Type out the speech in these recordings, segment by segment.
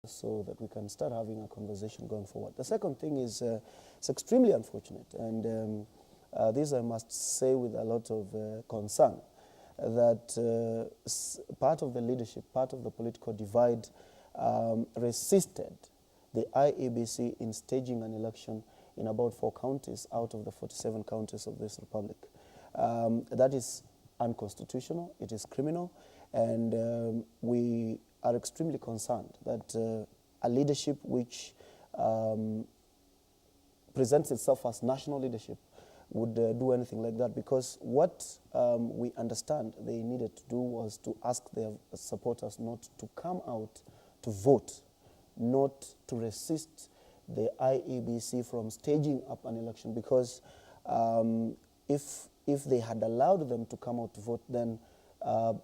so that we can start having a conversation going forward. The second thing is it's extremely unfortunate, and this I must say with a lot of concern, that part of the leadership, part of the political divide resisted the IEBC in staging an election in about 4 counties out of the 47 counties of this republic. That is unconstitutional, it is criminal, and we are extremely concerned that a leadership which presents itself as national leadership would do anything like that, because what we understand they needed to do was to ask their supporters not to come out to vote, not to resist the IEBC from staging up an election, because if they had allowed them to come out to vote, then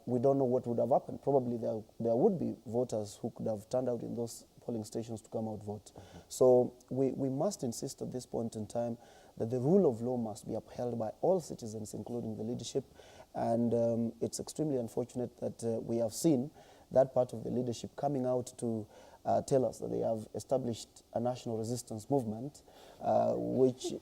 we don't know what would have happened. Probably there would be voters who could have turned out in those polling stations to come out vote. Mm-hmm. So we must insist at this point in time that the rule of law must be upheld by all citizens, including the leadership. And it's extremely unfortunate that we have seen that part of the leadership coming out to tell us that they have established a national resistance movement, which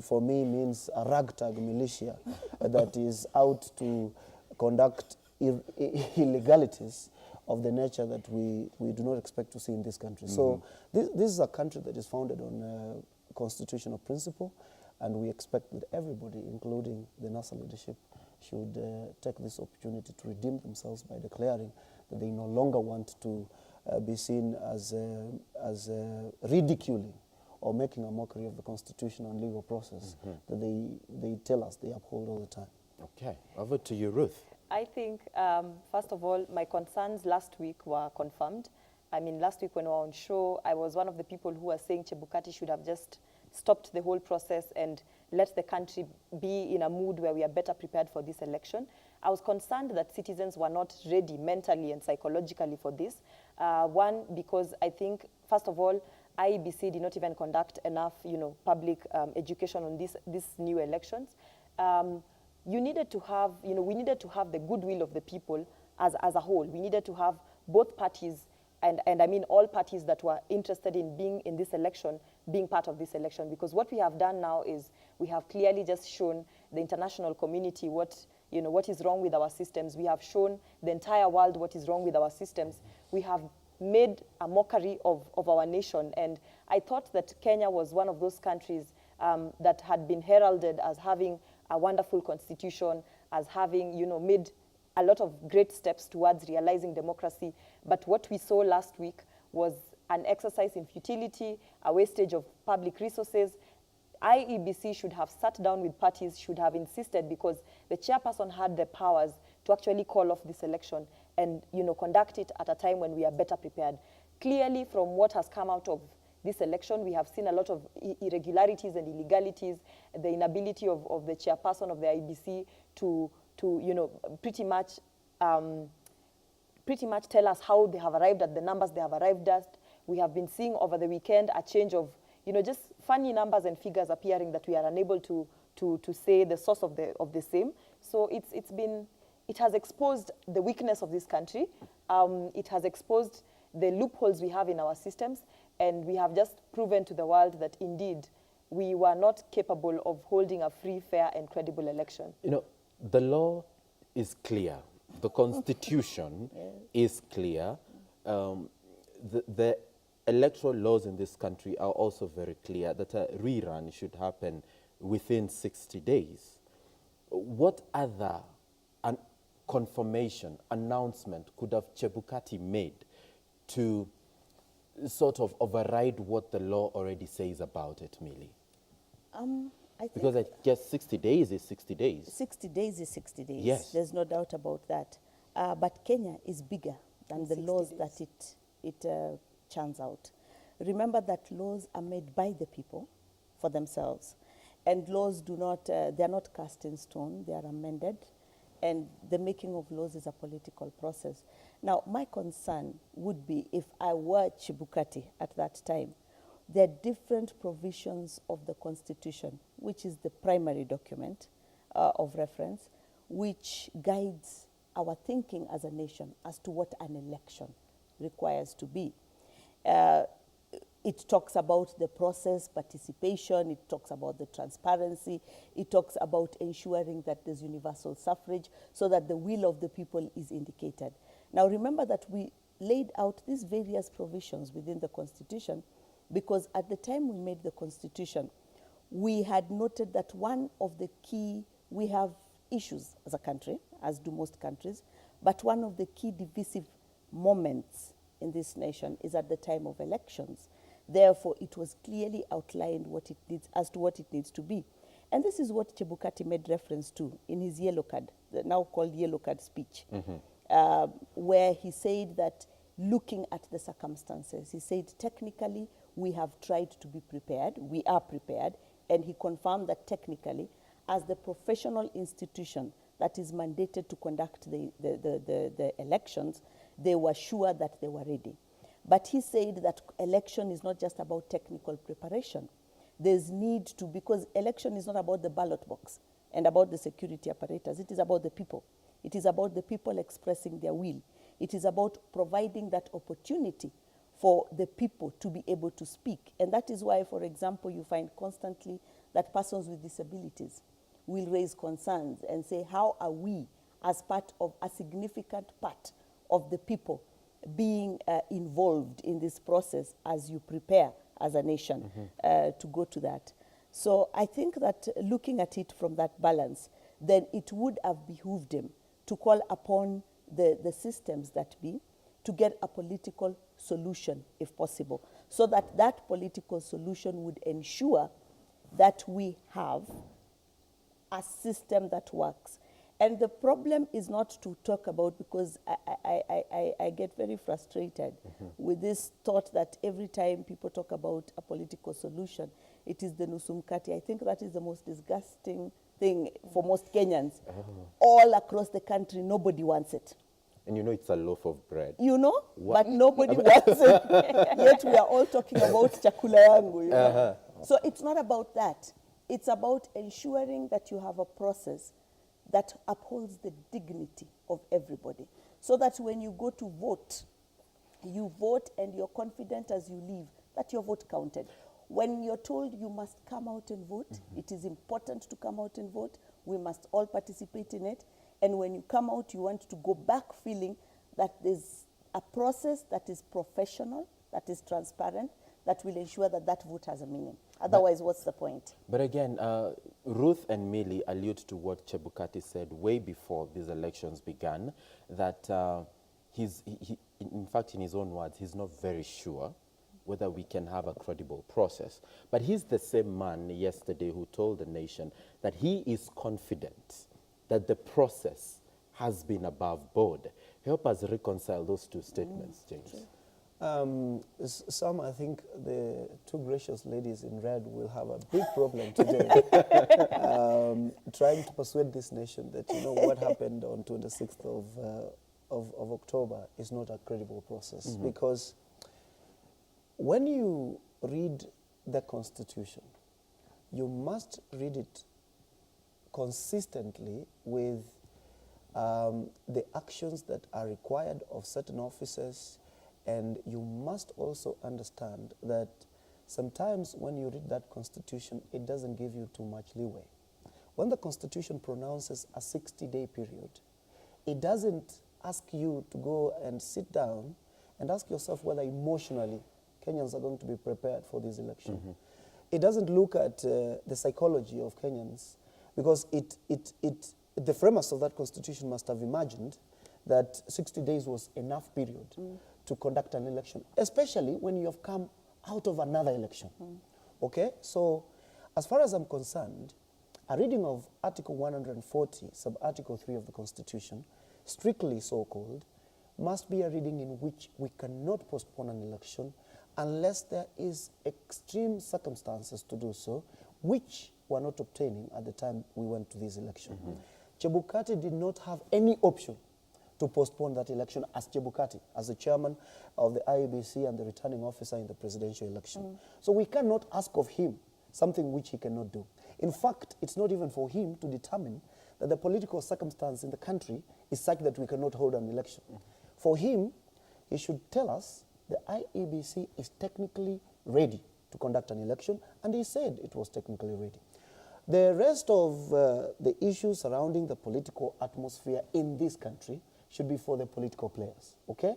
for me means a ragtag militia that is out to conduct illegalities of the nature that we do not expect to see in this country. Mm-hmm. So this is a country that is founded on constitutional principle, and we expect that everybody, including the NASA leadership, should take this opportunity to redeem themselves by declaring that they no longer want to be seen as ridiculing or making a mockery of the constitutional and legal process that they tell us they uphold all the time. Okay, over to you, Ruth. I think, first of all, my concerns last week were confirmed. I mean, last week when we were on show, I was one of the people who were saying Chebukati should have just stopped the whole process and let the country be in a mood where we are better prepared for this election. I was concerned that citizens were not ready mentally and psychologically for this. One, because I think, first of all, IEBC did not even conduct enough, public education on these new elections. You needed to have, we needed to have the goodwill of the people as a whole. We needed to have both parties, and I mean all parties that were interested in being in this election, being part of this election. Because what we have done now is we have clearly just shown the international community what is wrong with our systems. We have shown the entire world what is wrong with our systems. We have made a mockery of our nation. And I thought that Kenya was one of those countries that had been heralded as having a wonderful constitution, as having, made a lot of great steps towards realizing democracy. But what we saw last week was an exercise in futility, a wastage of public resources. IEBC should have sat down with parties, should have insisted, because the chairperson had the powers to actually call off this election and, conduct it at a time when we are better prepared. Clearly, from what has come out of this election, we have seen a lot of irregularities and illegalities, the inability of the chairperson of the IEBC to pretty much tell us how they have arrived at the numbers they have arrived at. We have been seeing over the weekend a change of, just funny numbers and figures appearing that we are unable to say the source of the same. So it has exposed the weakness of this country. It has exposed the loopholes we have in our systems, and we have just proven to the world that indeed we were not capable of holding a free, fair, and credible election. The law is clear. The Constitution is clear. The electoral laws in this country are also very clear that a rerun should happen within 60 days. What other confirmation, announcement could have Chebukati made to sort of override what the law already says about it, Millie? Because I guess 60 days is 60 days. 60 days is 60 days. Yes. There's no doubt about that. But Kenya is bigger than the laws days. that it churns out. Remember that laws are made by the people for themselves. And laws they're not cast in stone, they are amended. And the making of laws is a political process. Now, my concern would be if I were Chebukati at that time, there are different provisions of the Constitution, which is the primary document of reference, which guides our thinking as a nation as to what an election requires to be. It talks about the process, participation, it talks about the transparency, it talks about ensuring that there's universal suffrage so that the will of the people is indicated. Now remember that we laid out these various provisions within the Constitution because at the time we made the Constitution, we had noted that one of the key, we have issues as a country, as do most countries, but one of the key divisive moments in this nation is at the time of elections. Therefore, it was clearly outlined what it needs, as to what it needs to be. And this is what Chebukati made reference to in his yellow card, the now called yellow card speech, where he said that looking at the circumstances, he said technically we have tried to be prepared, we are prepared, and he confirmed that technically, as the professional institution that is mandated to conduct the elections, they were sure that they were ready. But he said that election is not just about technical preparation. There's need to, because election is not about the ballot box and about the security apparatus. It is about the people. It is about the people expressing their will. It is about providing that opportunity for the people to be able to speak. And that is why, for example, you find constantly that persons with disabilities will raise concerns and say, how are we, as part of a significant part of the people, being involved in this process as you prepare as a nation to go to that. So I think that looking at it from that balance, then it would have behooved him to call upon the systems that be to get a political solution, if possible, so that that political solution would ensure that we have a system that works. And the problem is not to talk about, because I get very frustrated with this thought that every time people talk about a political solution, it is the nusumkati. I think that is the most disgusting thing for most Kenyans. All across the country, nobody wants it. And you know it's a loaf of bread. You know, but nobody wants it. Yet we are all talking about chakula yangu. You know? So it's not about that. It's about ensuring that you have a process that upholds the dignity of everybody, so that when you go to vote, you vote and you're confident as you leave that your vote counted. When you're told you must come out and vote, it is important to come out and vote. We must all participate in it. And when you come out, you want to go back feeling that there's a process that is professional, that is transparent, that will ensure that that vote has a meaning. Otherwise, what's the point? But again, Ruth and Millie allude to what Chebukati said way before these elections began, that in fact, in his own words, he's not very sure whether we can have a credible process. But he's the same man yesterday who told the nation that he is confident that the process has been above board. Help us reconcile those two statements, James. Some, I think the two gracious ladies in red will have a big problem today trying to persuade this nation that, you know, what happened on 26th of October is not a credible process. Because when you read the Constitution, you must read it consistently with the actions that are required of certain officers. And you must also understand that sometimes when you read that Constitution, it doesn't give you too much leeway. When the Constitution pronounces a 60-day period, it doesn't ask you to go and sit down and ask yourself whether emotionally Kenyans are going to be prepared for this election. It doesn't look at the psychology of Kenyans, because the framers of that Constitution must have imagined that 60 days was enough period to conduct an election, especially when you have come out of another election. Okay? So, as far as I'm concerned, a reading of Article 140, sub-Article 3 of the Constitution, strictly so-called, must be a reading in which we cannot postpone an election unless there is extreme circumstances to do so, which were not obtaining at the time we went to this election. Chebukati did not have any option to postpone that election as Chebukati, as the chairman of the IEBC and the returning officer in the presidential election. So we cannot ask of him something which he cannot do. In fact, it's not even for him to determine that the political circumstance in the country is such that we cannot hold an election. For him, he should tell us the IEBC is technically ready to conduct an election, and he said it was technically ready. The rest of the issues surrounding the political atmosphere in this country should be for the political players, okay?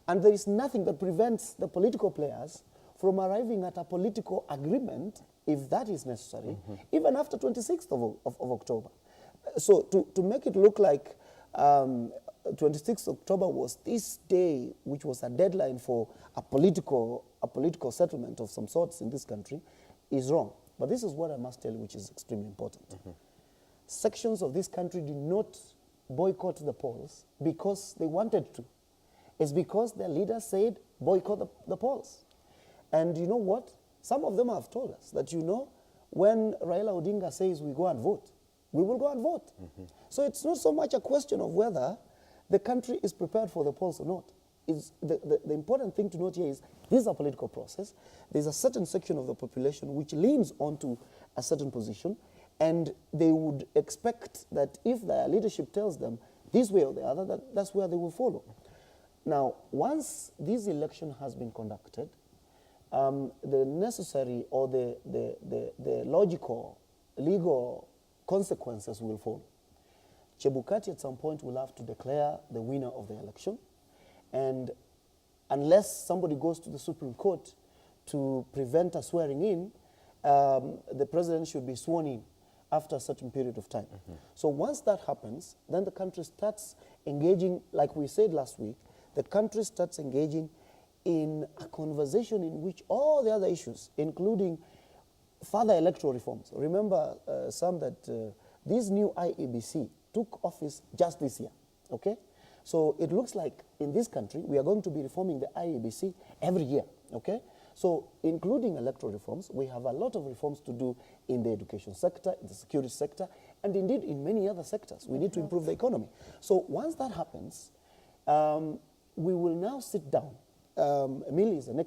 And there is nothing that prevents the political players from arriving at a political agreement, if that is necessary, even after 26th of October. So to make it look like 26th October was this day, which was a deadline for a political settlement of some sorts in this country, is wrong. But this is what I must tell you, which is extremely important. Sections of this country did not boycott the polls because they wanted to. It's because their leaders said, boycott the polls. And you know what? Some of them have told us that, you know, when Raila Odinga says we go and vote, we will go and vote. So it's not so much a question of whether the country is prepared for the polls or not. The important thing to note here is this is a political process. There's a certain section of the population which leans onto a certain position, and they would expect that if their leadership tells them this way or the other, that's where they will follow. Now, once this election has been conducted, the necessary or the logical, legal consequences will follow. Chebukati at some point will have to declare the winner of the election, and unless somebody goes to the Supreme Court to prevent a swearing in, the president should be sworn in after a certain period of time. So once that happens, then the country starts engaging, like we said last week, the country starts engaging in a conversation in which all the other issues, including further electoral reforms. Remember, Sam, that this new IEBC took office just this year, okay? So it looks like in this country, we are going to be reforming the IEBC every year, okay? So including electoral reforms, we have a lot of reforms to do in the education sector, in the security sector, and indeed in many other sectors. We need to improve the economy. So once that happens, we will now sit down. Emily is an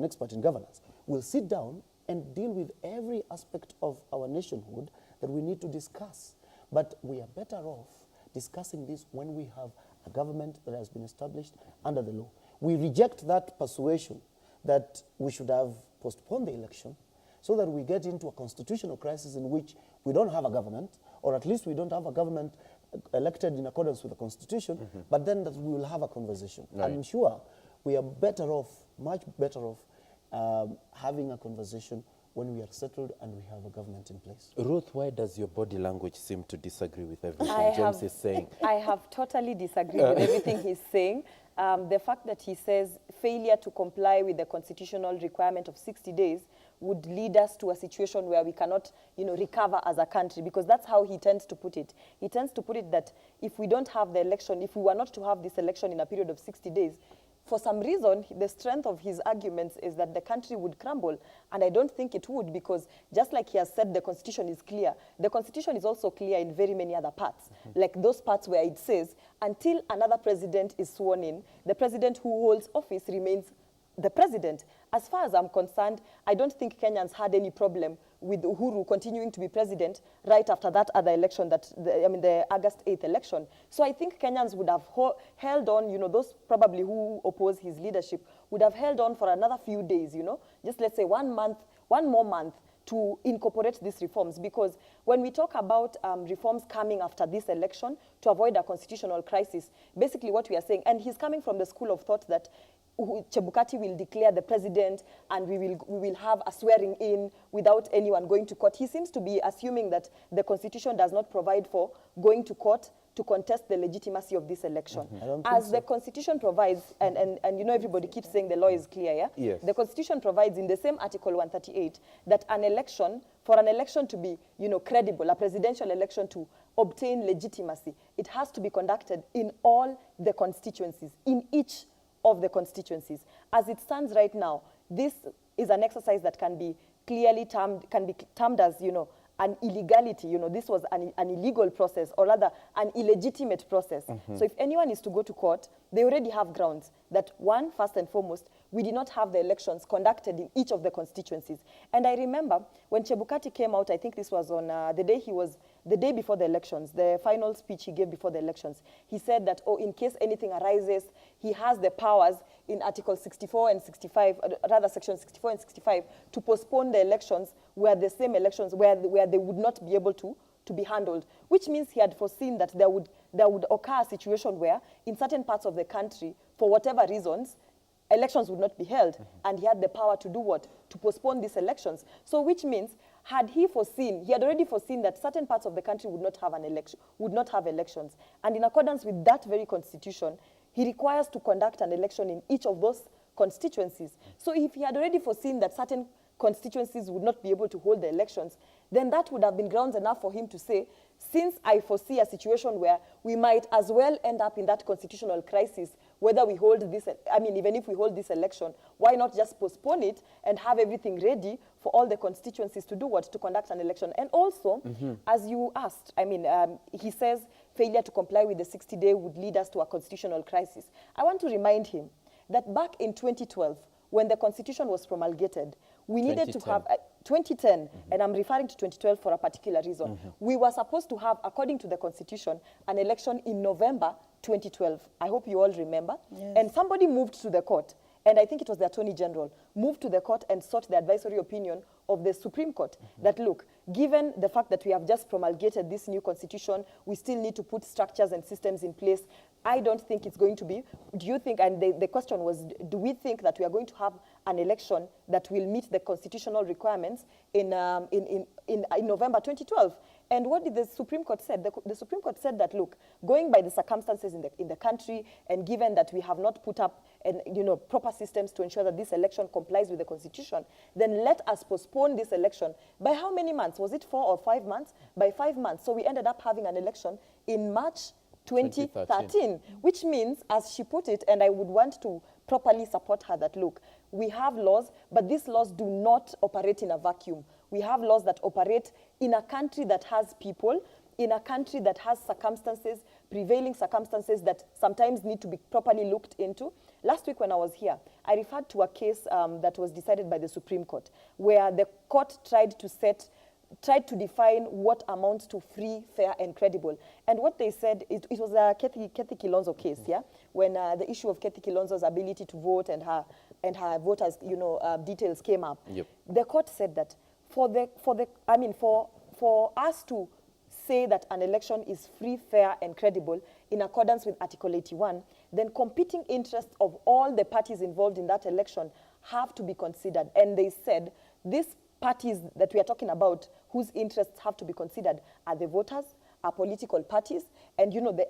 expert in governance. We'll sit down and deal with every aspect of our nationhood that we need to discuss. But we are better off discussing this when we have a government that has been established under the law. We reject that persuasion that we should have postponed the election so that we get into a constitutional crisis in which we don't have a government, or at least we don't have a government elected in accordance with the Constitution, but then that we will have a conversation. Right. I'm sure we are better off, much better off, having a conversation when we are settled and we have a government in place. Ruth, why does your body language seem to disagree with everything James is saying? I have totally disagreed with everything he's saying. The fact that he says failure to comply with the constitutional requirement of 60 days would lead us to a situation where we cannot, recover as a country, because that's how he tends to put it. He tends to put it that if we don't have the election, if we were not to have this election in a period of 60 days, for some reason, the strength of his arguments is that the country would crumble, and I don't think it would, because just like he has said, the Constitution is clear. The Constitution is also clear in very many other parts, like those parts where it says, until another president is sworn in, the president who holds office remains the president. As far as I'm concerned, I don't think Kenyans had any problem with Uhuru continuing to be president right after that other election, the August 8th election. So I think Kenyans would have held on, those probably who oppose his leadership would have held on for another few days, just let's say 1 month, one more month to incorporate these reforms. Because when we talk about reforms coming after this election to avoid a constitutional crisis, basically what we are saying, and he's coming from the school of thought that Chebukati will declare the president and we will have a swearing in without anyone going to court. He seems to be assuming that the Constitution does not provide for going to court to contest the legitimacy of this election. As the Constitution provides, and everybody keeps saying the law is clear, yeah? Yes. The Constitution provides in the same Article 138 that for an election to be, credible, a presidential election to obtain legitimacy, it has to be conducted in all the constituencies, in each of the constituencies. As it stands right now, this is an exercise that can be clearly termed as, an illegality. This was an illegal process, or rather an illegitimate process. So if anyone is to go to court, they already have grounds that, one, first and foremost, we did not have the elections conducted in each of the constituencies. And I remember when Chebukati came out, I think this was on the day before the elections, the final speech he gave before the elections, he said that, in case anything arises, he has the powers in Article 64 and 65, rather Section 64 and 65, to postpone the elections where the same elections, where they would not be able to be handled, which means he had foreseen that there would occur a situation where in certain parts of the country, for whatever reasons, elections would not be held, and he had the power to do what? To postpone these elections. So which means, had he foreseen, he had already foreseen that certain parts of the country would not have an election, would not have elections. And in accordance with that very constitution, he requires to conduct an election in each of those constituencies. So if he had already foreseen that certain constituencies would not be able to hold the elections, then that would have been grounds enough for him to say, since I foresee a situation where we might as well end up in that constitutional crisis, whether we hold this, I mean, even if we hold this election, why not just postpone it and have everything ready for all the constituencies to do what? To conduct an election. And also, as you asked, I mean, he says failure to comply with the 60-day would lead us to a constitutional crisis. I want to remind him that back in 2012, when the constitution was promulgated, we needed to have 2010, and I'm referring to 2012 for a particular reason. We were supposed to have, according to the constitution, an election in November 2012. I hope you all remember. Yes. And somebody moved to the court, and I think it was the Attorney General, moved to the court and sought the advisory opinion of the Supreme Court that, look, given the fact that we have just promulgated this new constitution, we still need to put structures and systems in place. I don't think it's going to be. Do you think, and the question was, do we think that we are going to have an election that will meet the constitutional requirements in November 2012? And what did the Supreme Court say? The Supreme Court said that, look, going by the circumstances in the country, and given that we have not put up proper systems to ensure that this election complies with the Constitution, then let us postpone this election. By how many months? Was it 4 or 5 months? By 5 months. So we ended up having an election in March 2013, which means, as she put it, and I would want to properly support her, that, look, we have laws, but these laws do not operate in a vacuum. We have laws that operate in a country that has people, in a country that has circumstances, prevailing circumstances that sometimes need to be properly looked into. Last week when I was here, I referred to a case that was decided by the Supreme Court, where the court tried to define what amounts to free, fair, and credible. And what they said, it was a Kathy Kilonzo case, yeah? When the issue of Kathy Kilonzo's ability to vote and her voters, details came up. Yep. The court said that for us to say that an election is free, fair, and credible in accordance with Article 81, then competing interests of all the parties involved in that election have to be considered. And they said these parties that we are talking about, whose interests have to be considered, are the voters, are political parties, and the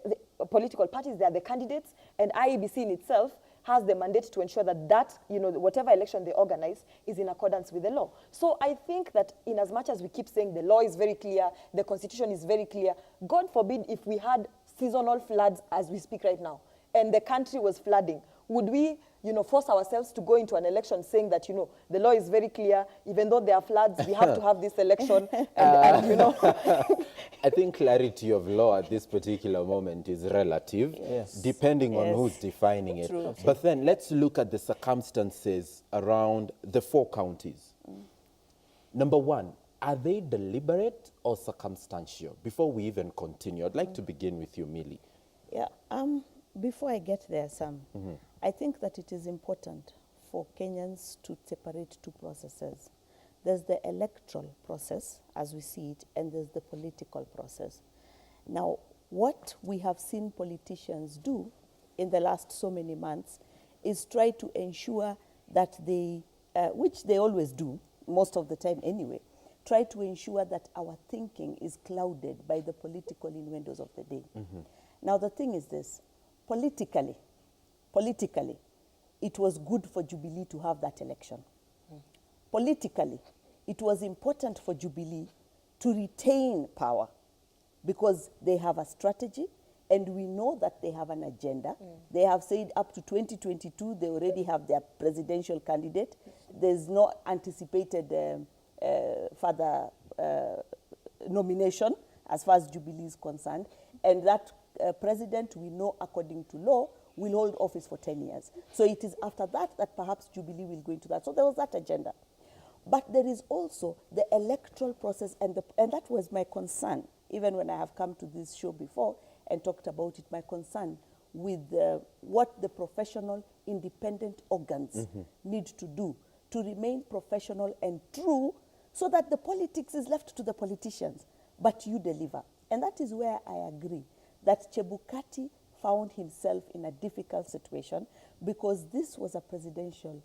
political parties, they are the candidates, and IEBC in itself has the mandate to ensure that whatever election they organize is in accordance with the law. So I think that in as much as we keep saying the law is very clear, the Constitution is very clear, God forbid if we had seasonal floods as we speak right now, and the country was flooding, would we force ourselves to go into an election saying that, the law is very clear, even though there are floods, we have to have this election, and I think clarity of law at this particular moment is relative, depending on who's defining it. True. But then let's look at the circumstances around the 4 counties. Number one, are they deliberate or circumstantial? Before we even continue, I'd like to begin with you, Millie. Yeah, before I get there, Sam, I think that it is important for Kenyans to separate 2 processes. There's the electoral process, as we see it, and there's the political process. Now, what we have seen politicians do in the last so many months is try to ensure that they, which they always do, most of the time anyway, try to ensure that our thinking is clouded by the political innuendos of the day. Now, the thing is this. Politically, it was good for Jubilee to have that election. Politically, it was important for Jubilee to retain power because they have a strategy and we know that they have an agenda. They have said up to 2022, they already have their presidential candidate. There's no anticipated further nomination as far as Jubilee is concerned. And that president, we know according to law, will hold office for 10 years. So it is after that that perhaps Jubilee will go into that. So there was that agenda. But there is also the electoral process, and that was my concern, even when I have come to this show before and talked about it, my concern with what the professional independent organs need to do to remain professional and true, so that the politics is left to the politicians, but you deliver. And that is where I agree that Chebukati found himself in a difficult situation, because this was a presidential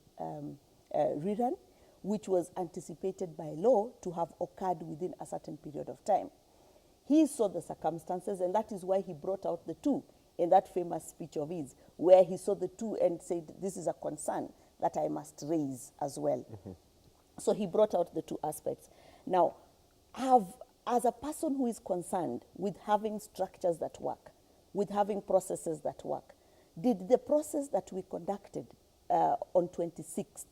rerun, which was anticipated by law to have occurred within a certain period of time. He saw the circumstances, and that is why he brought out the two in that famous speech of his, where he saw the two and said, this is a concern that I must raise as well. So he brought out the two aspects. Now, as a person who is concerned with having structures that work, with having processes that work, did the process that we conducted on 26th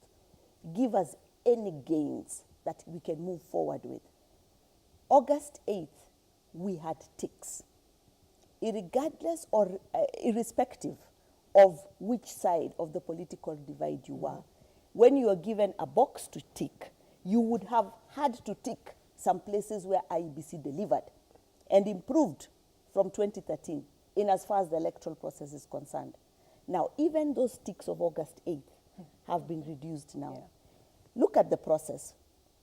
give us any gains that we can move forward with? August 8th, we had ticks. Irregardless or irrespective of which side of the political divide you were, when you are given a box to tick, you would have had to tick some places where IEBC delivered and improved from 2013 in as far as the electoral process is concerned. Now, even those ticks of August 8th have been reduced now. Yeah. Look at the process.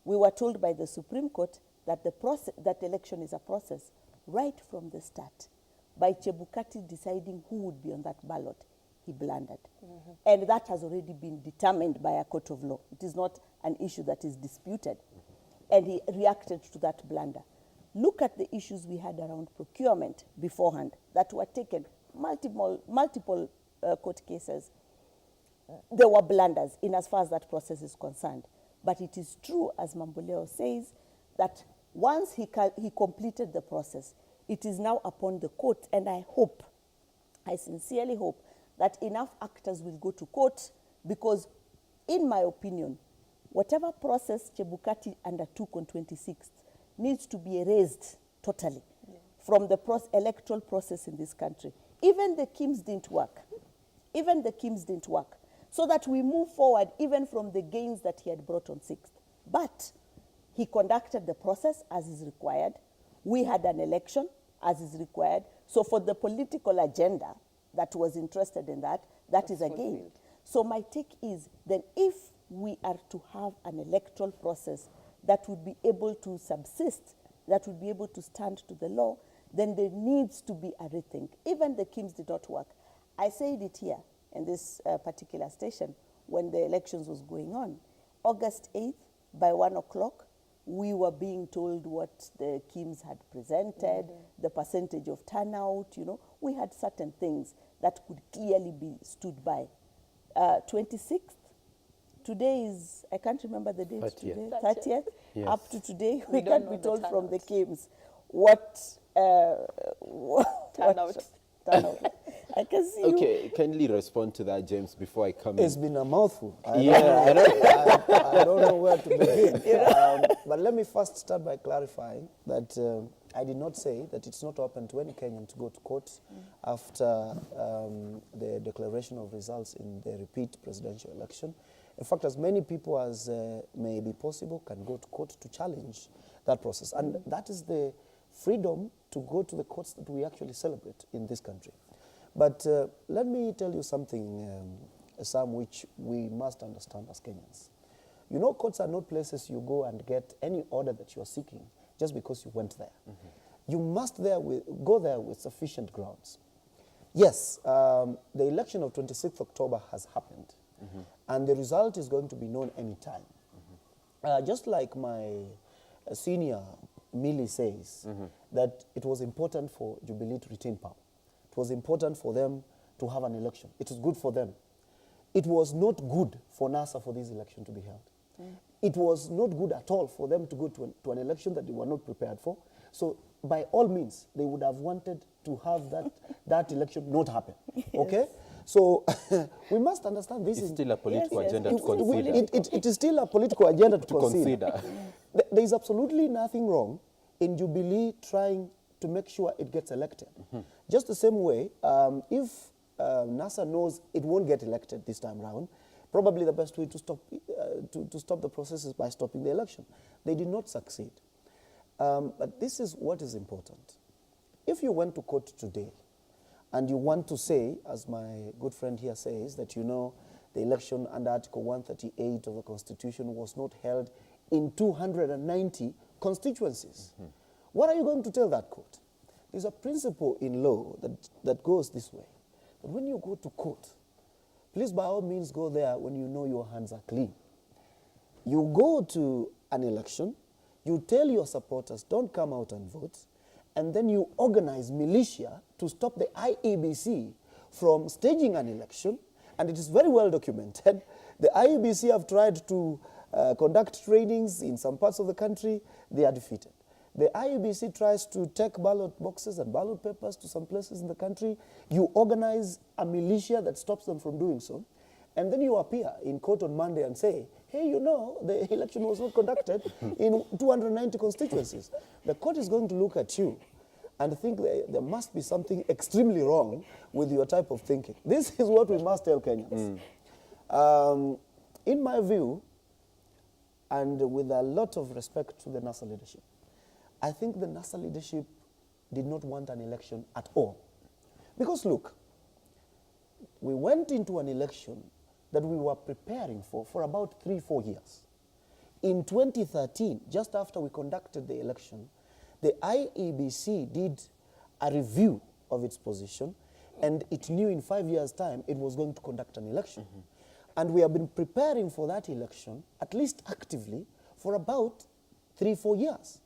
We were told by the Supreme Court that that election is a process right from the start. By Chebukati deciding who would be on that ballot, he blundered. And that has already been determined by a court of law. It is not an issue that is disputed. And he reacted to that blunder. Look at the issues we had around procurement beforehand that were taken, multiple court cases. There were blunders in as far as that process is concerned. But it is true, as Mamboleo says, that once he completed the process, it is now upon the court, and I sincerely hope, that enough actors will go to court, because, in my opinion, whatever process Chebukati undertook on 26th needs to be erased totally from the electoral process in this country. Even the Kims didn't work. Even the Kims didn't work. So that we move forward even from the gains that he had brought on 6th. But he conducted the process as is required. We had an election as is required. So for the political agenda that was interested in that is a gain. So my take is that if we are to have an electoral process that would be able to subsist, that would be able to stand to the law, then there needs to be a rethink. Even the Kims did not work. I said it here in this particular station when the elections was going on. August 8th, by 1 o'clock, we were being told what the Kims had presented, the percentage of turnout, we had certain things that could clearly be stood by. 26th, today is, I can't remember the date 30th. today, 30th. Yes. Up to today, we don't can't be know told the from the turnout. Kims what Turnout. turnout. I can see Okay, kindly respond to that, James, before I come in. It's been a mouthful. I don't know where to begin. But let me first start by clarifying that I did not say that it's not open to any Kenyan to go to court after the declaration of results in the repeat presidential election. In fact, as many people as may be possible can go to court to challenge that process. And that is the freedom to go to the courts that we actually celebrate in this country. But let me tell you something, Sam, which we must understand as Kenyans. You know, courts are not places you go and get any order that you are seeking just because you went there. You must go there with sufficient grounds. Yes, the election of 26th October has happened, and the result is going to be known anytime. Just like my senior Millie says, that it was important for Jubilee to retain power. It was important for them to have an election. It was good for them. It was not good for NASA for this election to be held. It was not good at all for them to go to an election that they were not prepared for. So by all means, they would have wanted to have that election not happen. Okay? So we must understand this It's is still a political Yes, agenda yes. to consider. it is still a political agenda to consider. There is absolutely nothing wrong in Jubilee trying to make sure it gets elected. Just the same way, if NASA knows it won't get elected this time round, probably the best way to stop the process is by stopping the election. They did not succeed. But this is what is important. If you went to court today and you want to say, as my good friend here says, that you know the election under Article 138 of the Constitution was not held in 290 constituencies. What are you going to tell that court? There's a principle in law that goes this way, that when you go to court, please by all means go there when you know your hands are clean. You go to an election, you tell your supporters, don't come out and vote, and then you organize militia to stop the IEBC from staging an election, and it is very well documented. The IEBC have tried to conduct trainings in some parts of the country, they are defeated. The IEBC tries to take ballot boxes and ballot papers to some places in the country. You organize a militia that stops them from doing so. And then you appear in court on Monday and say, hey, you know, the election was not conducted in 290 constituencies. The court is going to look at you and think there must be something extremely wrong with your type of thinking. This is what we must tell Kenyans. In my view, and with a lot of respect to the NASA leadership, I think the NASA leadership did not want an election at all. Because look, we went into an election that we were preparing for about 3-4 years. In 2013, just after we conducted the election, the IEBC did a review of its position, and it knew in 5 years' time it was going to conduct an election. And we have been preparing for that election, at least actively, for about 3-4 years.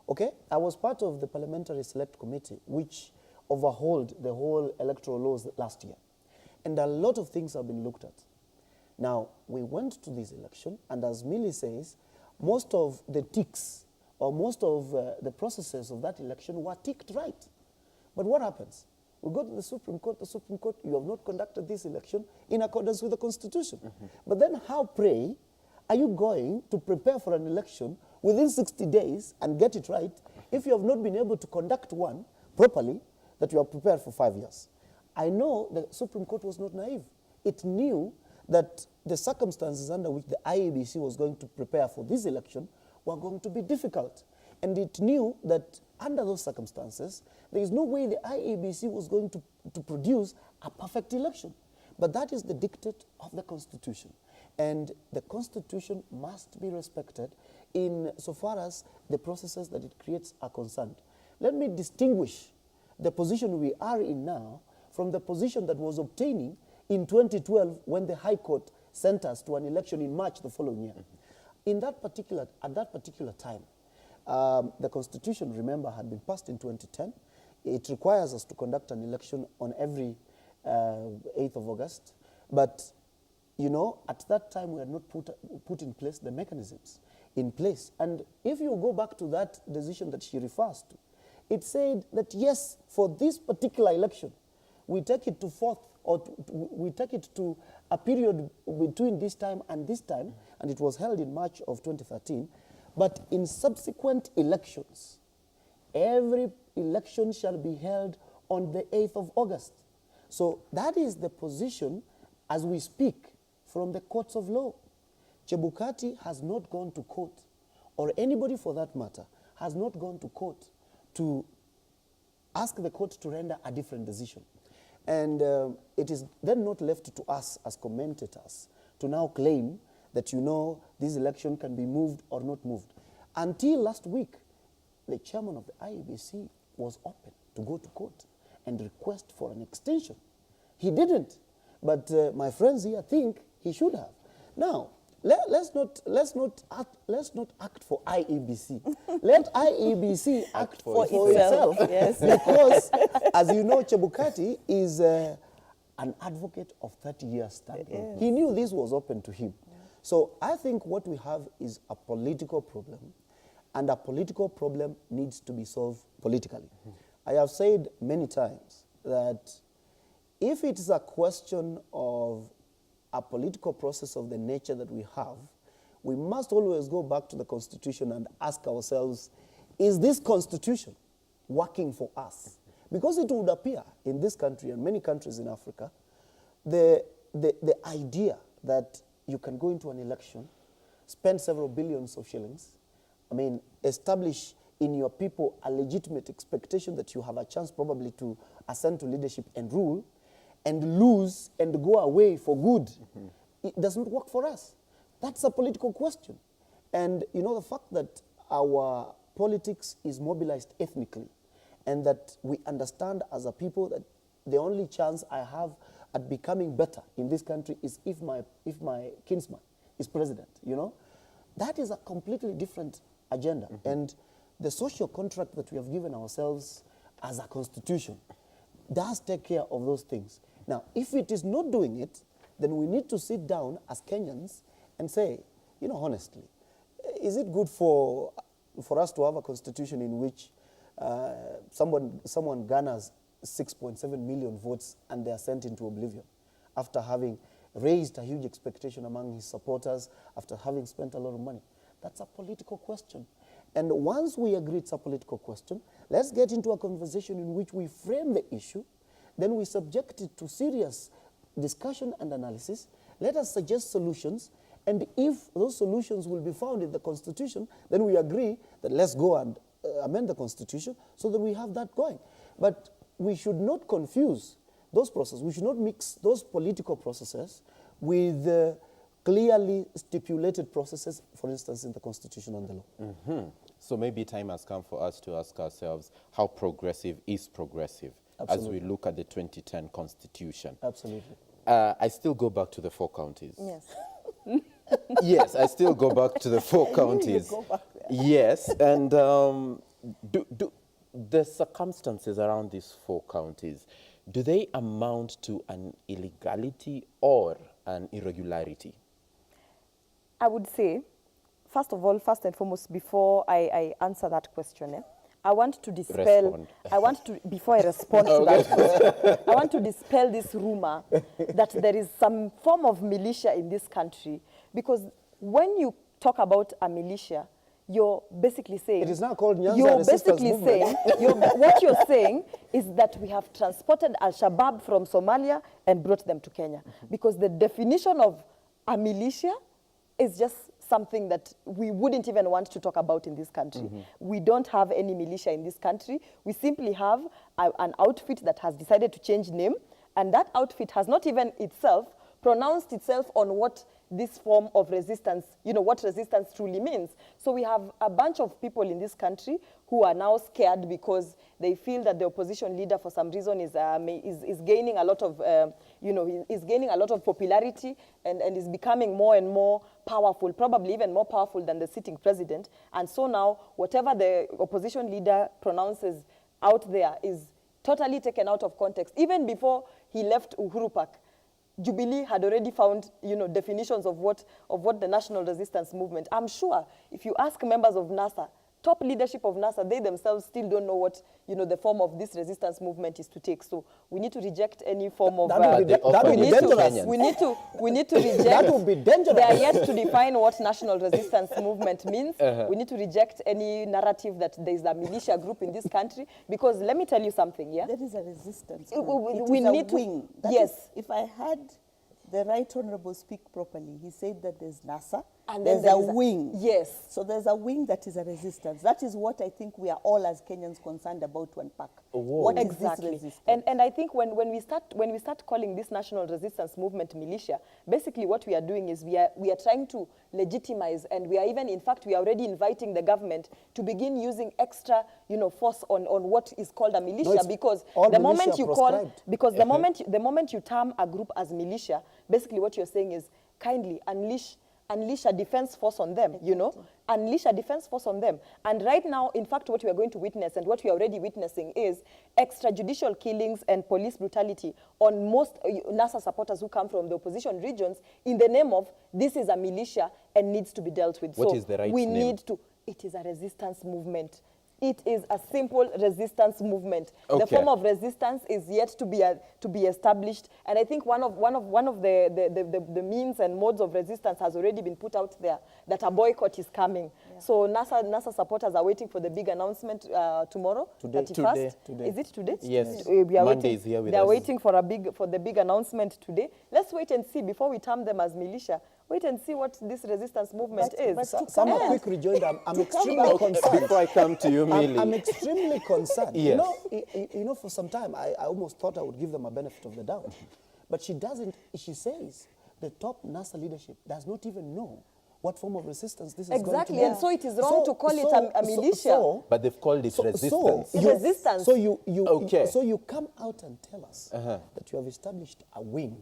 Okay? I was part of the Parliamentary Select Committee, which overhauled the whole electoral laws last year. And a lot of things have been looked at. Now, we went to this election, and as Millie says, most of the ticks, or most of the processes of that election were ticked right. But what happens? We go to the Supreme Court, you have not conducted this election in accordance with the Constitution. But then how, pray, are you going to prepare for an election within 60 days and get it right if you have not been able to conduct one properly that you have prepared for 5 years? I know the Supreme Court was not naive. It knew that the circumstances under which the IEBC was going to prepare for this election were going to be difficult. And it knew that under those circumstances, there is no way the IEBC was going to produce a perfect election. But that is the dictate of the Constitution. And the Constitution must be respected in so far as the processes that it creates are concerned. Let me distinguish the position we are in now from the position that was obtaining in 2012 when the High Court sent us to an election in March the following year. At that particular time, the Constitution, remember, had been passed in 2010. It requires us to conduct an election on every 8th of August. But, you know, at that time, we had not put in place the mechanisms in place. And if you go back to that decision that she refers to, it said that, yes, for this particular election, we take it to fourth, or we take it to a period between this time, and it was held in March of 2013. But in subsequent elections, every election shall be held on the 8th of August. So that is the position as we speak from the courts of law. Chebukati has not gone to court, or anybody for that matter, has not gone to court to ask the court to render a different decision. And it is then not left to us as commentators to now claim that, you know, this election can be moved or not moved. Until last week, the chairman of the IEBC was open to go to court and request for an extension. He didn't, but my friends here think he should have. Now, let's not act for IEBC. Let IEBC act for itself. Yes. Because, as you know, Chebukati is an advocate of 30 years standing. Yes. He knew this was open to him. Yeah. So I think what we have is a political problem, and a political problem needs to be solved politically. I have said many times that if it is a question of a political process of the nature that we have, we must always go back to the Constitution and ask ourselves, is this Constitution working for us? Because it would appear in this country and many countries in Africa, the idea that you can go into an election, spend several billions of shillings, establish in your people a legitimate expectation that you have a chance probably to ascend to leadership and rule, and lose and go away for good. It doesn't work for us. That's a political question. And you know, the fact that our politics is mobilized ethnically, and that we understand as a people that the only chance I have at becoming better in this country is if my kinsman is president, you know, that is a completely different agenda. And the social contract that we have given ourselves as a constitution does take care of those things. Now, if it is not doing it, then we need to sit down as Kenyans and say, you know, honestly, is it good for us to have a constitution in which someone garners 6.7 million votes and they are sent into oblivion after having raised a huge expectation among his supporters, after having spent a lot of money? That's a political question. And once we agree it's a political question, let's get into a conversation in which we frame the issue, then we subject it to serious discussion and analysis. Let us suggest solutions, and if those solutions will be found in the Constitution, then we agree that let's go and amend the Constitution so that we have that going. But we should not confuse those processes. We should not mix those political processes with clearly stipulated processes, for instance, in the Constitution and the law. So maybe time has come for us to ask ourselves, how progressive is progressive? Absolutely. As we look at the 2010 Constitution? Absolutely. I still go back to the 4 counties. Yes. Yes, I still go back to the 4 counties. Go back there. Yes, and do the circumstances around these 4 counties, do they amount to an illegality or an irregularity? I would say, first of all, first and foremost, before I answer that question, I want to dispel, Respond. before I respond to that question, I want to dispel this rumor that there is some form of militia in this country, because when you talk about a militia, you're basically saying... It is now called Nyanza You're Resistance basically Movement. saying, what you're saying is that we have transported Al-Shabaab from Somalia and brought them to Kenya. Because the definition of a militia is just something that we wouldn't even want to talk about in this country. We don't have any militia in this country. We simply have an outfit that has decided to change name, and that outfit has not even itself pronounced itself on what this form of resistance, you know, what resistance truly means. So we have a bunch of people in this country who are now scared because they feel that the opposition leader, for some reason, is gaining a lot of, is gaining a lot of popularity and is becoming more and more powerful, probably even more powerful than the sitting president. And so now, whatever the opposition leader pronounces out there is totally taken out of context. Even before he left Uhuru Park, Jubilee had already found, definitions of what the national resistance movement. I'm sure if you ask members of NASA, top leadership of NASA, they themselves still don't know what, the form of this resistance movement is to take. So we need to reject any form of... That would be dangerous. We need to reject... That would be dangerous. They are yet to define what national resistance movement means. We need to reject any narrative that there is a militia group in this country, because let me tell you something, yeah? There is a resistance. We need to... wing. Yes. If I had the Right Honourable speak properly, he said that there's NASA, And there's then a wing. Yes. So there's a wing that is a resistance. That is what I think we are all as Kenyans concerned about to unpack. What is this resistance? And I think when we start calling this national resistance movement militia, basically what we are doing is we are trying to legitimize, and we are even, in fact, we are already inviting the government to begin using extra, force on what is called a militia, because the moment you call, because the moment you term a group as militia, basically what you're saying is kindly unleash a defense force on them, unleash a defense force on them. And right now, in fact, what we are going to witness and what we are already witnessing is extrajudicial killings and police brutality on most NASA supporters who come from the opposition regions in the name of this is a militia and needs to be dealt with. What is the right name? It is a resistance movement. It is a simple resistance movement. Okay. The form of resistance is yet to be established, and I think one of the means and modes of resistance has already been put out there, that a boycott is coming. Yeah. So NASA supporters are waiting for the big announcement tomorrow, 31st. Today. Is it today? Yes. We are Monday is here with They are us. waiting for the big announcement today. Let's wait and see before we term them as militia. wait and see what this resistance movement is. but to Some come quick rejoinder. I'm extremely concerned. Before I come to you, Millie. I'm extremely concerned. Yes. You know, for some time, I almost thought I would give them a benefit of the doubt. But she doesn't. She says the top NASA leadership does not even know what form of resistance this is going to be. Exactly, and so it is wrong to call it a militia. But they've called it resistance. Resistance. So you come out and tell us that you have established a wing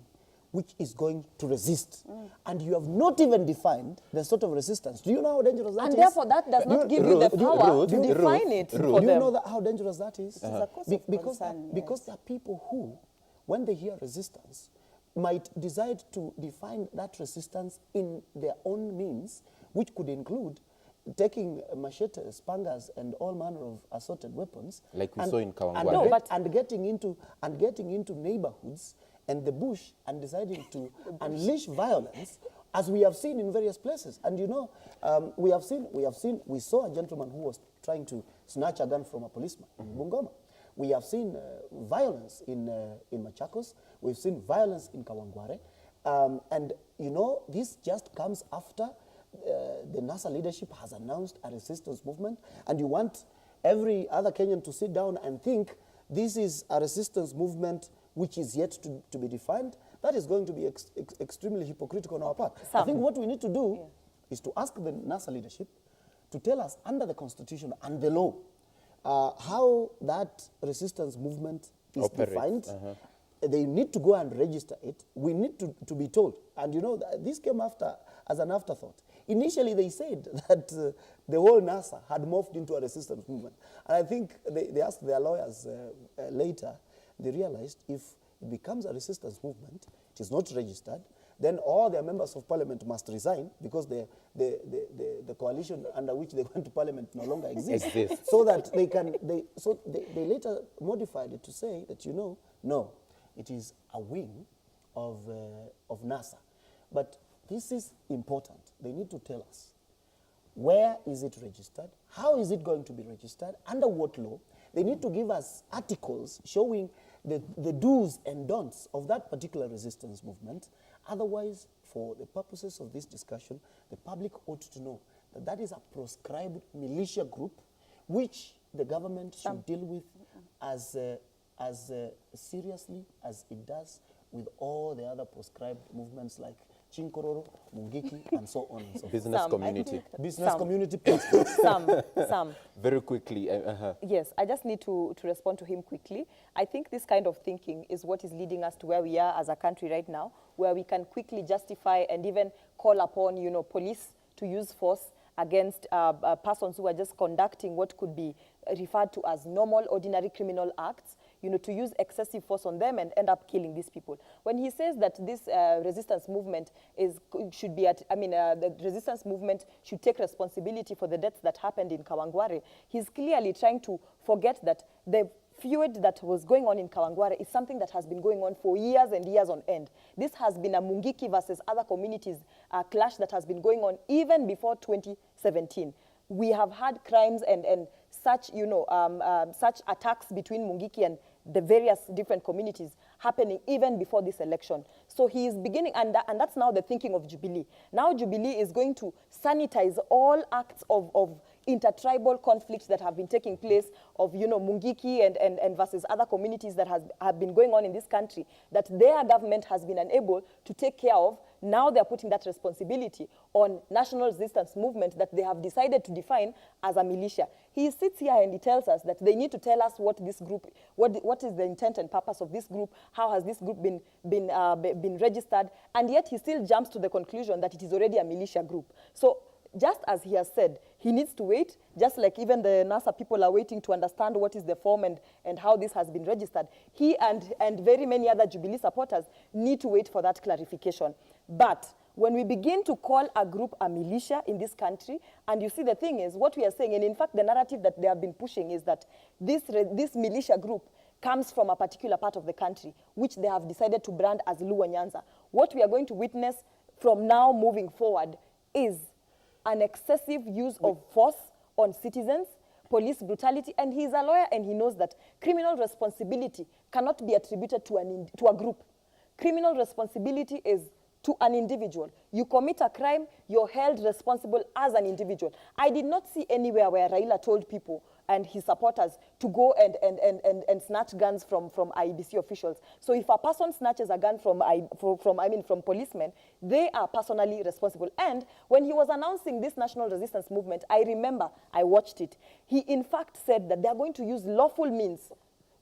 which is going to resist, and you have not even defined the sort of resistance. Do you know how dangerous that is? And therefore, that does not give you the power to define it for them. Do you know how dangerous that is? a cause of Because concern, because there are people who, when they hear resistance, might decide to define that resistance in their own means, which could include taking machetes, pangas, and all manner of assorted weapons, Like we saw in Kawangware. and getting into neighborhoods and the bush and deciding to unleash violence, as we have seen in various places. And you know, we saw a gentleman who was trying to snatch a gun from a policeman in Bungoma. We have seen violence in Machakos. We've seen violence in Kawangware. And, you know, this just comes after the NASA leadership has announced a resistance movement. And you want every other Kenyan to sit down and think this is a resistance movement which is yet to be defined. That is going to be extremely hypocritical on our part. I think what we need to do is to ask the NASA leadership to tell us under the Constitution and the law how that resistance movement is defined. They need to go and register it. We need to be told. And you know, this came as an afterthought. Initially, they said that the whole NASA had morphed into a resistance movement. And I think they asked their lawyers later, they realized if it becomes a resistance movement, it is not registered, then all their members of parliament must resign because the coalition under which they went to parliament no longer exists. So that they later modified it to say that, you know, no, it is a wing of NASA. But this is important. They need to tell us where is it registered, how is it going to be registered, under what law. They need to give us articles showing the do's and don'ts of that particular resistance movement. Otherwise, for the purposes of this discussion, the public ought to know that that is a proscribed militia group which the government should deal with as seriously as it does with all the other proscribed movements like Chinkororo, Mungiki, and so on and so forth. Business community. Business community. Some. Very quickly. Yes, I just need to respond to him quickly. I think this kind of thinking is what is leading us to where we are as a country right now, where we can quickly justify and even call upon, you know, police to use force against persons who are just conducting what could be referred to as normal, ordinary criminal acts, you know, to use excessive force on them and end up killing these people. When he says that this resistance movement should be the resistance movement should take responsibility for the deaths that happened in Kawangware, he's clearly trying to forget that the feud that was going on in Kawangware is something that has been going on for years and years on end. This has been a Mungiki versus other communities clash that has been going on even before 2017. We have had crimes and such, you know, such attacks between Mungiki and the various different communities happening even before this election. So he is beginning, and that's now the thinking of Jubilee. Now Jubilee is going to sanitize all acts of intertribal conflicts that have been taking place of, you know, Mungiki and versus other communities that have been going on in this country that their government has been unable to take care of. Now they're putting that responsibility on national resistance movement that they have decided to define as a militia. He sits here and he tells us that they need to tell us what this group, what is the intent and purpose of this group, how has this group been registered, and yet he still jumps to the conclusion that it is already a militia group. So just as he has said, he needs to wait, just like even the NASA people are waiting to understand what is the form and how this has been registered. He and very many other Jubilee supporters need to wait for that clarification. But when we begin to call a group a militia in this country, and you see the thing is, what we are saying, and in fact the narrative that they have been pushing is that this militia group comes from a particular part of the country, which they have decided to brand as Luo Nyanza. What we are going to witness from now moving forward is an excessive use of force on citizens, police brutality, and he's a lawyer and he knows that criminal responsibility cannot be attributed to a group. Criminal responsibility is to an individual. You commit a crime, you're held responsible as an individual. I did not see anywhere where Raila told people and his supporters to go and snatch guns from IEBC officials. So if a person snatches a gun from policemen, they are personally responsible. And when he was announcing this national resistance movement, I remember, I watched it. He in fact said that they are going to use lawful means.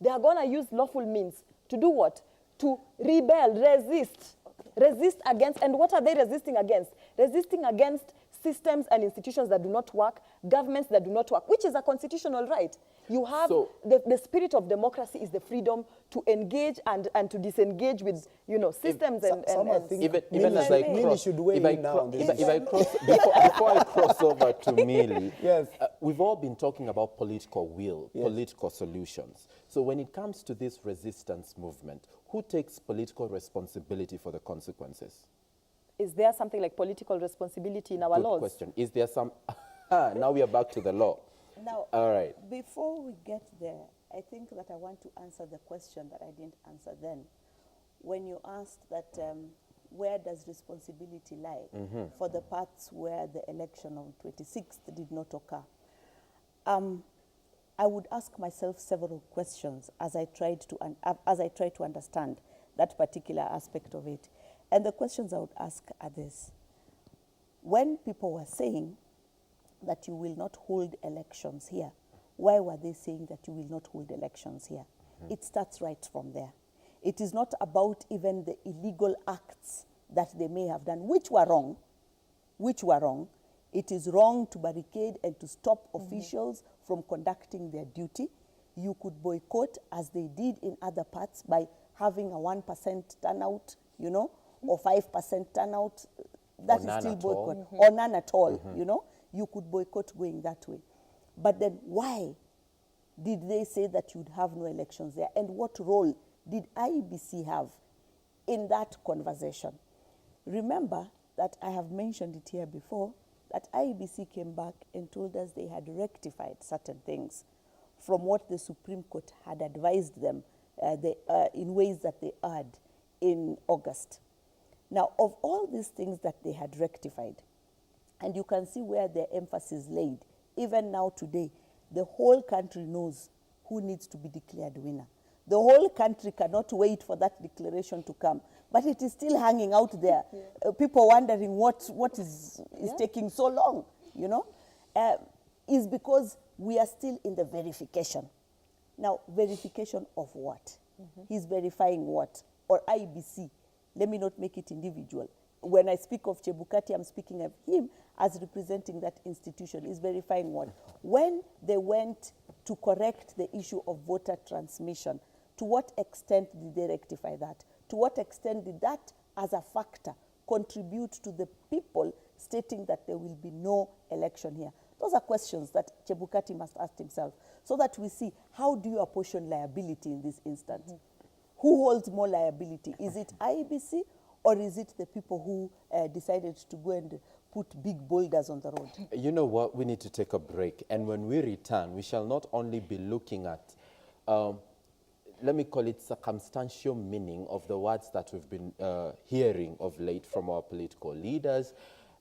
They are going to use lawful means to do what? To rebel, resist. Resist against, and what are they resisting against? Resisting against systems and institutions that do not work, governments that do not work, which is a constitutional right. You have, the spirit of democracy is the freedom to engage and to disengage with, you know, systems even as I cross, before I cross over to Millie, yes. We've all been talking about political will, yes, political solutions. So when it comes to this resistance movement, who takes political responsibility for the consequences? Is there something like political responsibility in our laws? Good question. Is there some... now we are back to the law. Now, all right. Before we get there, I think that I want to answer the question that I didn't answer then. When you asked that where does responsibility lie for the parts where the election on 26th did not occur, I would ask myself several questions as I tried to understand that particular aspect of it. And the questions I would ask are this. When people were saying that you will not hold elections here, why were they saying that you will not hold elections here? It starts right from there. It is not about even the illegal acts that they may have done, which were wrong. It is wrong to barricade and to stop officials from conducting their duty. You could boycott, as they did in other parts, by having a 1% turnout, you know, or 5% turnout. That is still boycott, or none at all, you know. You could boycott going that way. But then why did they say that you'd have no elections there? And what role did IEBC have in that conversation? Remember that I have mentioned it here before, that IEBC came back and told us they had rectified certain things from what the Supreme Court had advised them in ways that they erred in August. Now, of all these things that they had rectified, and you can see where their emphasis laid, even now today, the whole country knows who needs to be declared winner. The whole country cannot wait for that declaration to come, but it is still hanging out there. People wondering what is taking so long, you know, is because we are still in the verification. Now, verification of what? He's verifying what? Or IBC. Let me not make it individual. When I speak of Chebukati, I'm speaking of him as representing that institution. Is verifying what? When they went to correct the issue of voter transmission, to what extent did they rectify that? To what extent did that, as a factor, contribute to the people stating that there will be no election here? Those are questions that Chebukati must ask himself, so that we see, how do you apportion liability in this instance? Who holds more liability? Is it IEBC, or is it the people who decided to go and put big boulders on the road? You know what? We need to take a break. And when we return, we shall not only be looking at, let me call it circumstantial meaning of the words that we've been hearing of late from our political leaders,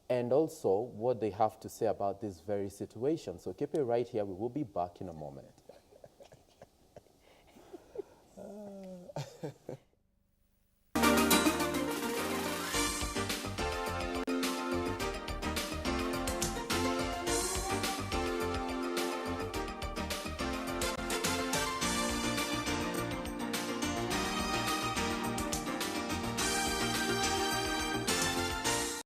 and also what they have to say about this very situation. So keep it right here. We will be back in a moment.